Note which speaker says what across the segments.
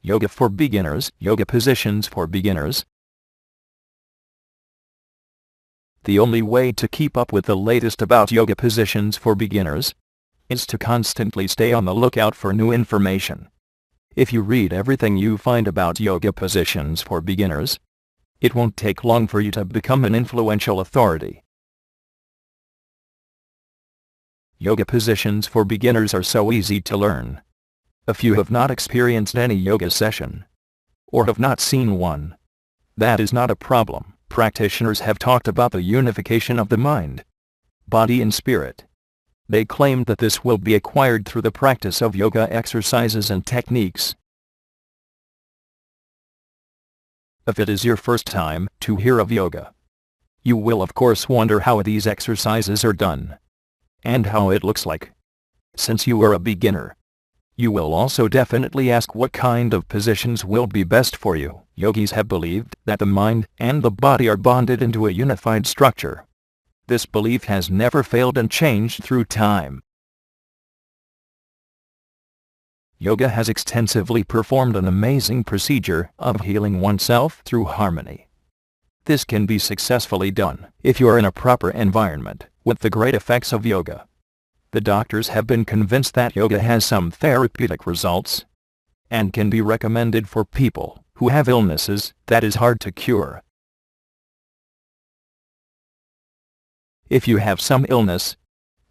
Speaker 1: Yoga for beginners, yoga positions for beginners. The only way to keep up with the latest about yoga positions for beginners is to constantly stay on the lookout for new information. If you read everything you find about yoga positions for beginners, it won't take long for you to become an influential authority. Yoga positions for beginners are so easy to learn. If you have not experienced any yoga session, or have not seen one, that is not a problem. Practitioners have talked about the unification of the mind, body and spirit. They claimed that this will be acquired through the practice of yoga exercises and techniques. If it is your first time to hear of yoga, you will of course wonder how these exercises are done, and how it looks like. Since you are a beginner, you will also definitely ask what kind of positions will be best for you. Yogis have believed that the mind and the body are bonded into a unified structure. This belief has never failed and changed through time. Yoga has extensively performed an amazing procedure of healing oneself through harmony. This can be successfully done if you are in a proper environment with the great effects of yoga. The doctors have been convinced that yoga has some therapeutic results and can be recommended for people who have illnesses that is hard to cure. If you have some illness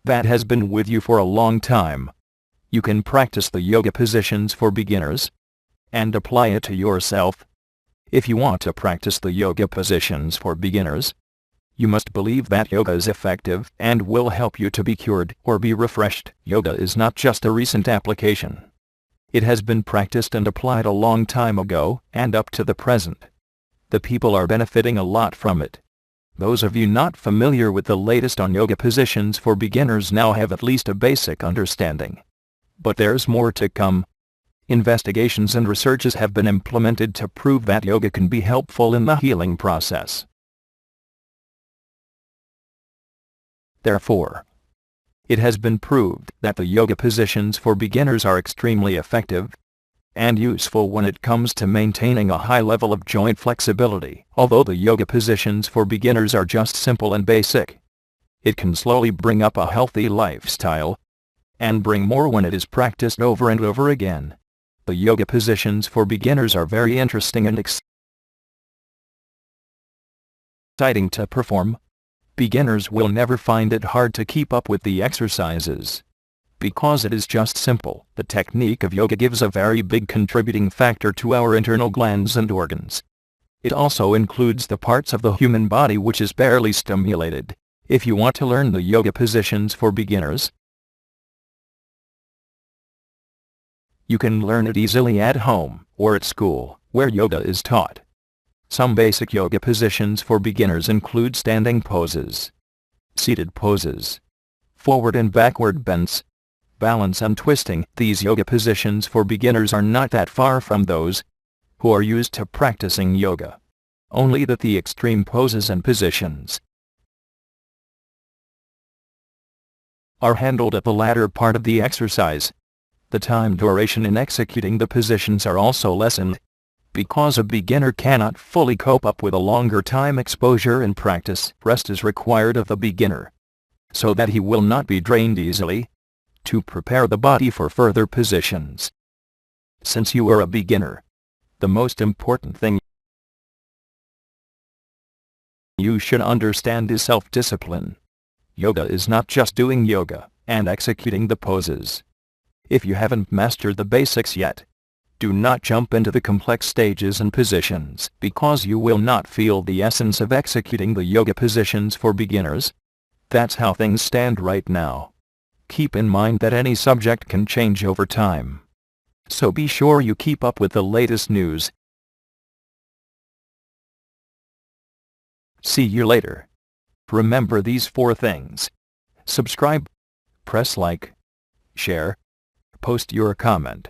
Speaker 1: that has been with you for a long time, you can practice the yoga positions for beginners and apply it to yourself. If you want to practice the yoga positions for beginners, you must believe that yoga is effective and will help you to be cured or be refreshed. Yoga is not just a recent application. It has been practiced and applied a long time ago and up to the present. The people are benefiting a lot from it. Those of you not familiar with the latest on yoga positions for beginners now have at least a basic understanding. But there's more to come. Investigations and researches have been implemented to prove that yoga can be helpful in the healing process. Therefore, it has been proved that the yoga positions for beginners are extremely effective and useful when it comes to maintaining a high level of joint flexibility. Although the yoga positions for beginners are just simple and basic, it can slowly bring up a healthy lifestyle and bring more when it is practiced over and over again. The yoga positions for beginners are very interesting and exciting to perform. Beginners will never find it hard to keep up with the exercises because it is just simple. The technique of yoga gives a very big contributing factor to our internal glands and organs. It also includes the parts of the human body which is barely stimulated. If you want to learn the yoga positions for beginners, you can learn it easily at home or at school where yoga is taught. Some basic yoga positions for beginners include standing poses, seated poses, forward and backward bends, balance and twisting. These yoga positions for beginners are not that far from those who are used to practicing yoga, only that the extreme poses and positions are handled at the latter part of the exercise. The time duration in executing the positions are also lessened, because a beginner cannot fully cope up with a longer time exposure and practice. Rest is required of the beginner, so that he will not be drained easily, to prepare the body for further positions. Since you are a beginner, the most important thing you should understand is self-discipline. Yoga is not just doing yoga and executing the poses. If you haven't mastered the basics yet, do not jump into the complex stages and positions, because you will not feel the essence of executing the yoga positions for beginners. That's how things stand right now. Keep in mind that any subject can change over time, so be sure you keep up with the latest news. See you later. Remember these 4 things: subscribe, press like, share, post your comment.